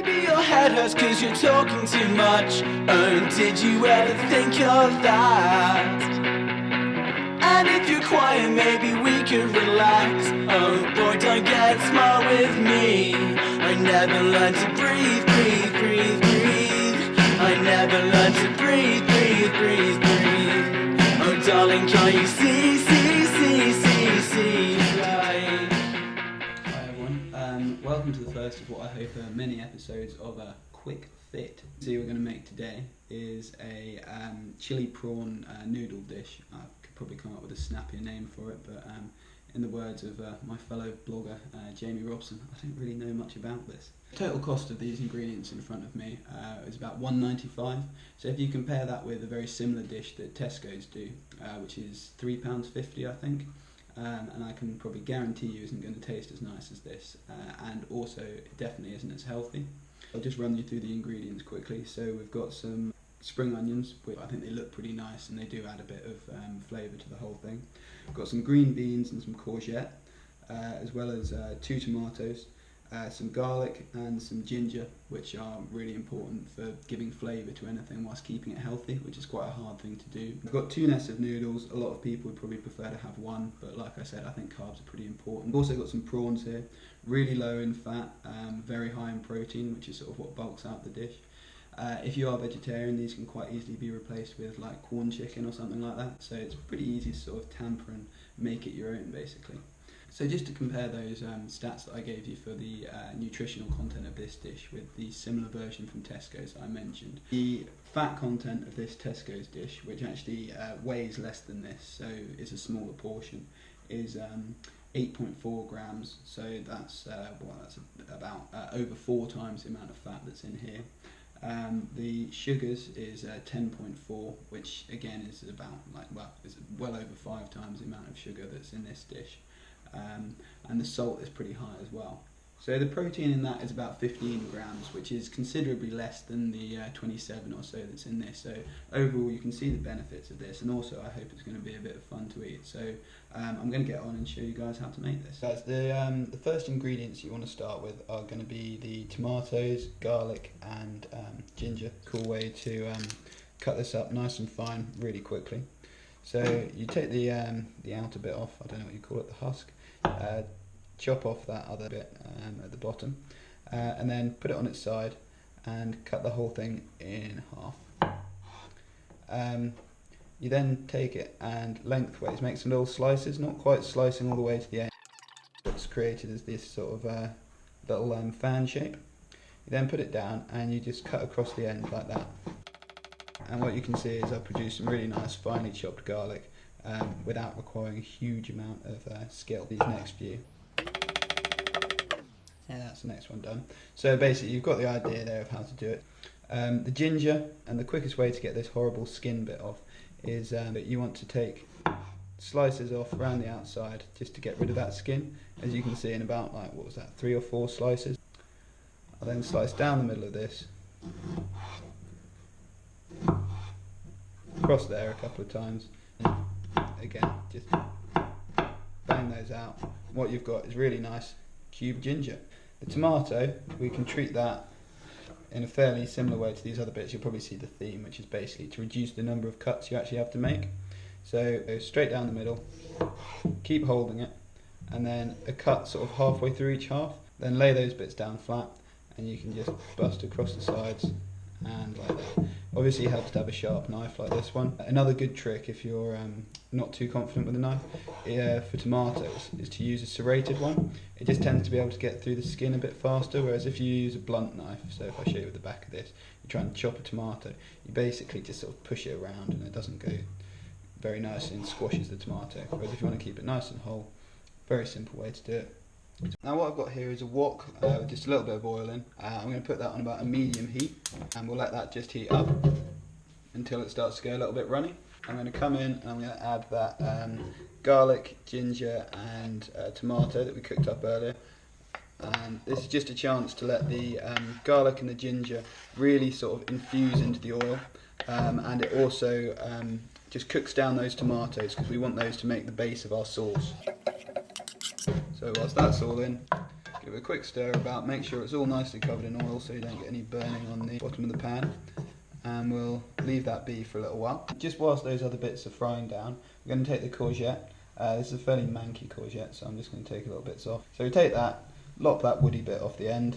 Maybe your head hurts cause you're talking too much. Oh, did you ever think of that? And if you're quiet, maybe we could relax. Oh boy, don't get smart with me. I never learned to breathe, breathe, breathe, breathe. I never learned to breathe, breathe, breathe, breathe. Oh darling, can't you see, see, see, see, see, fly? Hi everyone, welcome to the first of what I hope are many episodes of a quick fit. So we're going to make today is a chili prawn noodle dish. I could probably come up with a snappier name for it, but in the words of my fellow blogger Jamie Robson, I don't really know much about this. The total cost of these ingredients in front of me is about £1.95. So if you compare that with a very similar dish that Tesco's do, which is £3.50 I think, and I can probably guarantee you isn't going to taste as nice as this, and also it definitely isn't as healthy. I'll just run you through the ingredients quickly. So we've got some spring onions, which I think they look pretty nice and they do add a bit of flavour to the whole thing. We've got some green beans and some courgette, as well as 2 tomatoes, some garlic and some ginger, which are really important for giving flavour to anything whilst keeping it healthy, which is quite a hard thing to do. We've got 2 nests of noodles. A lot of people would probably prefer to have one, but like I said, I think carbs are pretty important. We've also got some prawns here, really low in fat, very high in protein, which is sort of what bulks out the dish. If you are vegetarian, these can quite easily be replaced with like corn chicken or something like that, so it's pretty easy to sort of tamper and make it your own basically. So just to compare those stats that I gave you for the nutritional content of this dish with the similar version from Tesco's that I mentioned. The fat content of this Tesco's dish, which actually weighs less than this, so is a smaller portion, is 8.4 grams, so that's about over 4 times the amount of fat that's in here. The sugars is 10.4, which again is about is well over 5 times the amount of sugar that's in this dish. And the salt is pretty high as well. So the protein in that is about 15 grams, which is considerably less than the 27 or so that's in this. So overall you can see the benefits of this, and also I hope it's going to be a bit of fun to eat. So I'm going to get on and show you guys how to make this. Guys, the first ingredients you want to start with are going to be the tomatoes, garlic and ginger. Cool way to cut this up nice and fine really quickly. So you take the outer bit off, I don't know what you call it, the husk, chop off that other bit at the bottom, and then put it on its side and cut the whole thing in half. You then take it and lengthways make some little slices, not quite slicing all the way to the end. What's created is this sort of little fan shape. You then put it down and you just cut across the end like that. And what you can see is I've produced some really nice finely chopped garlic without requiring a huge amount of skill. These next few. Yeah, that's the next one done. So basically you've got the idea there of how to do it. The ginger, and the quickest way to get this horrible skin bit off is that you want to take slices off around the outside just to get rid of that skin. As you can see in about 3 or 4 slices. I'll then slice down the middle of this. Across there a couple of times. Again, just bang those out. What you've got is really nice cubed ginger. The tomato, we can treat that in a fairly similar way to these other bits. You'll probably see the theme, which is basically to reduce the number of cuts you actually have to make. So go straight down the middle, keep holding it, and then a cut sort of halfway through each half. Then lay those bits down flat, and you can just bust across the sides and like that. Obviously it helps to have a sharp knife like this one. Another good trick if you're not too confident with a knife for tomatoes is to use a serrated one. It just tends to be able to get through the skin a bit faster, whereas if you use a blunt knife, so if I show you with the back of this, you try and chop a tomato, you basically just sort of push it around and it doesn't go very nicely and squashes the tomato. Whereas if you want to keep it nice and whole, very simple way to do it. Now what I've got here is a wok with just a little bit of oil in. I'm going to put that on about a medium heat, and we'll let that just heat up until it starts to go a little bit runny. I'm going to come in and I'm going to add that garlic, ginger and tomato that we cooked up earlier. And this is just a chance to let the garlic and the ginger really sort of infuse into the oil, and it also just cooks down those tomatoes because we want those to make the base of our sauce. So whilst that's all in, Give it a quick stir about, make sure it's all nicely covered in oil so you don't get any burning on the bottom of the pan. And we'll leave that be for a little while. Just whilst those other bits are frying down, we're going to take the courgette. This is a fairly manky courgette, so I'm just going to take a little bits off. So we take that, lop that woody bit off the end.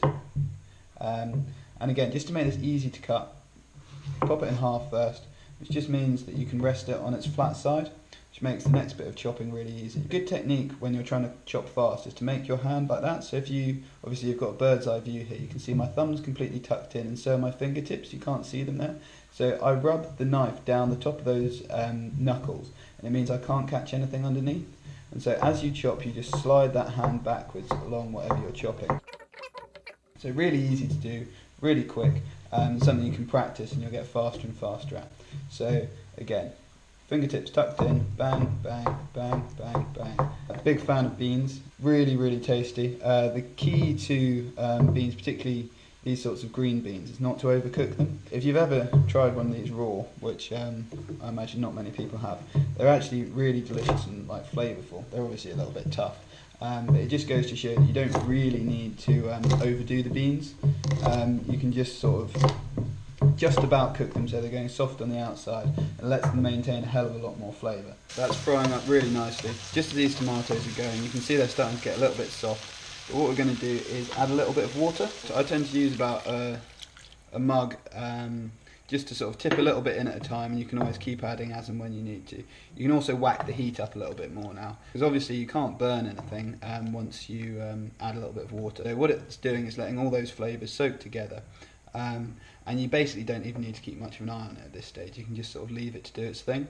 And again, just to make this easy to cut, pop it in half first, which just means that you can rest it on its flat side, which makes the next bit of chopping really easy. Good technique when you're trying to chop fast is to make your hand like that. So if obviously you've got a bird's eye view here, you can see my thumb's completely tucked in and so are my fingertips, you can't see them there. So I rub the knife down the top of those knuckles, and it means I can't catch anything underneath. And so as you chop, you just slide that hand backwards along whatever you're chopping. So really easy to do, really quick, something you can practice and you'll get faster and faster at. So again, fingertips tucked in, bang, bang, bang, bang, bang. A big fan of beans, really, really tasty. The key to beans, particularly these sorts of green beans, is not to overcook them. If you've ever tried one of these raw, which I imagine not many people have, they're actually really delicious and like flavourful. They're obviously a little bit tough. But it just goes to show that you don't really need to overdo the beans. You can just sort of just about cook them so they're going soft on the outside and lets them maintain a hell of a lot more flavour. That's frying up really nicely. Just as these tomatoes are going, you can see they're starting to get a little bit soft. But what we're going to do is add a little bit of water. So I tend to use about a mug, just to sort of tip a little bit in at a time, and you can always keep adding as and when you need to. You can also whack the heat up a little bit more now, because obviously you can't burn anything once you add a little bit of water. So what it's doing is letting all those flavours soak together, and you basically don't even need to keep much of an eye on it at this stage. You can just sort of leave it to do its thing.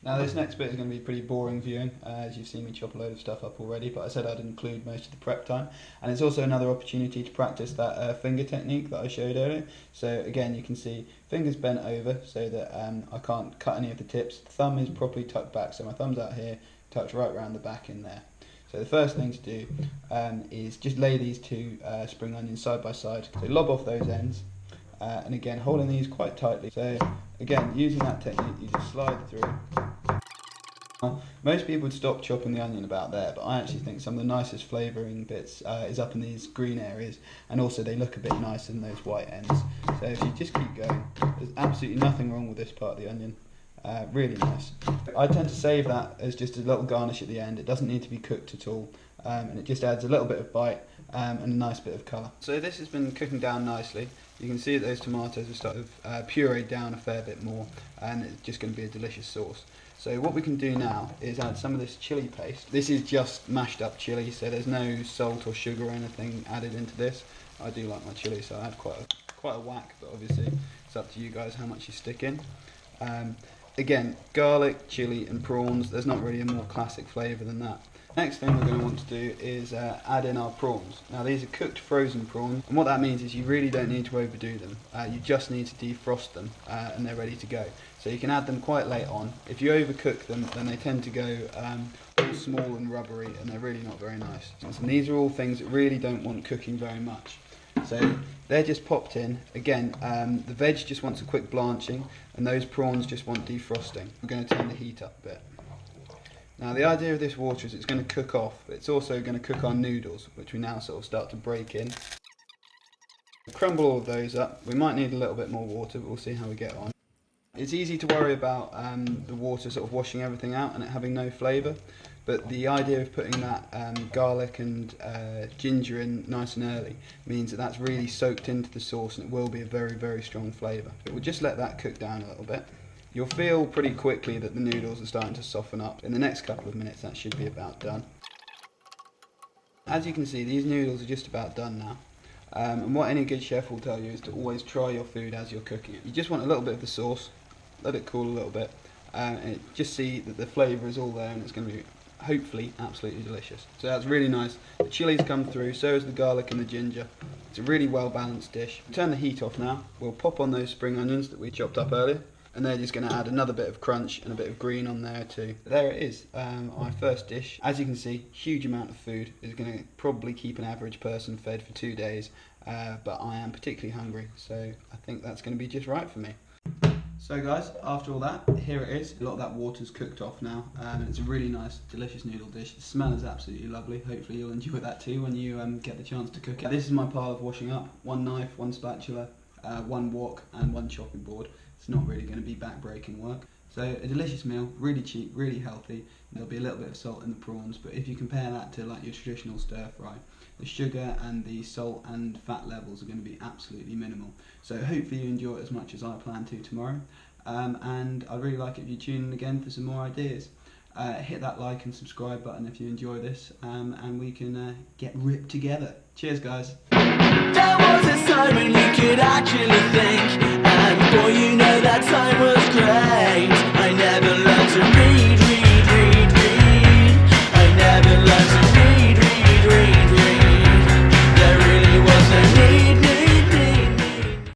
Now this next bit is going to be pretty boring viewing, as you've seen me chop a load of stuff up already, but I said I'd include most of the prep time, and it's also another opportunity to practice that finger technique that I showed earlier. So again, you can see fingers bent over so that I can't cut any of the tips. The thumb is properly tucked back, so my thumb's out here, tucked right around the back in there. So the first thing to do is just lay these two spring onions side by side. So lob off those ends, and again holding these quite tightly. So again, using that technique, you just slide through. Most people would stop chopping the onion about there, but I actually think some of the nicest flavouring bits is up in these green areas, and also they look a bit nicer than those white ends. So if you just keep going, there's absolutely nothing wrong with this part of the onion. Really nice. I tend to save that as just a little garnish at the end. It doesn't need to be cooked at all, and it just adds a little bit of bite and a nice bit of colour. So this has been cooking down nicely. You can see that those tomatoes have started pureed down a fair bit more, and it's just going to be a delicious sauce. So what we can do now is add some of this chilli paste. This is just mashed up chilli, so there's no salt or sugar or anything added into this. I do like my chilli, so I add quite a whack, but obviously it's up to you guys how much you stick in. Again, garlic, chilli and prawns. There's not really a more classic flavour than that. Next thing we're going to want to do is add in our prawns. Now these are cooked frozen prawns, and what that means is you really don't need to overdo them. You just need to defrost them and they're ready to go. So you can add them quite late on. If you overcook them, then they tend to go all small and rubbery, and they're really not very nice. And these are all things that really don't want cooking very much. So they're just popped in. Again, the veg just wants a quick blanching, and those prawns just want defrosting. We're going to turn the heat up a bit. Now the idea of this water is it's going to cook off, but it's also going to cook our noodles, which we now sort of start to break in. Crumble all of those up. We might need a little bit more water, but we'll see how we get on. It's easy to worry about the water sort of washing everything out and it having no flavour, but the idea of putting that garlic and ginger in nice and early means that that's really soaked into the sauce, and it will be a very, very strong flavour. But we'll just let that cook down a little bit. You'll feel pretty quickly that the noodles are starting to soften up. In the next couple of minutes that should be about done. As you can see, these noodles are just about done now. And what any good chef will tell you is to always try your food as you're cooking it. You just want a little bit of the sauce, let it cool a little bit, and just see that the flavour is all there, and it's going to be hopefully absolutely delicious. So that's really nice. The chili's come through, so is the garlic and the ginger. It's a really well balanced dish. Turn the heat off now. We'll pop on those spring onions that we chopped up earlier, and they're just going to add another bit of crunch and a bit of green on there too. There it is, our first dish. As you can see, huge amount of food. Is going to probably keep an average person fed for 2 days, but I am particularly hungry, so I think that's going to be just right for me. So guys, after all that, here it is. A lot of that water's cooked off now, and it's a really nice, delicious noodle dish. The smell is absolutely lovely. Hopefully you'll enjoy that too when you get the chance to cook it. This is my pile of washing up. One knife, one spatula, one wok and one chopping board. It's not really going to be back-breaking work. So a delicious meal, really cheap, really healthy. There'll be a little bit of salt in the prawns, but if you compare that to like your traditional stir fry, the sugar and the salt and fat levels are going to be absolutely minimal. So hopefully you enjoy it as much as I plan to tomorrow. And I'd really like it if you tune in again for some more ideas. Hit that like and subscribe button if you enjoy this, and we can get ripped together. Cheers guys. There was a time when you could actually think, and boy, you know that time was great.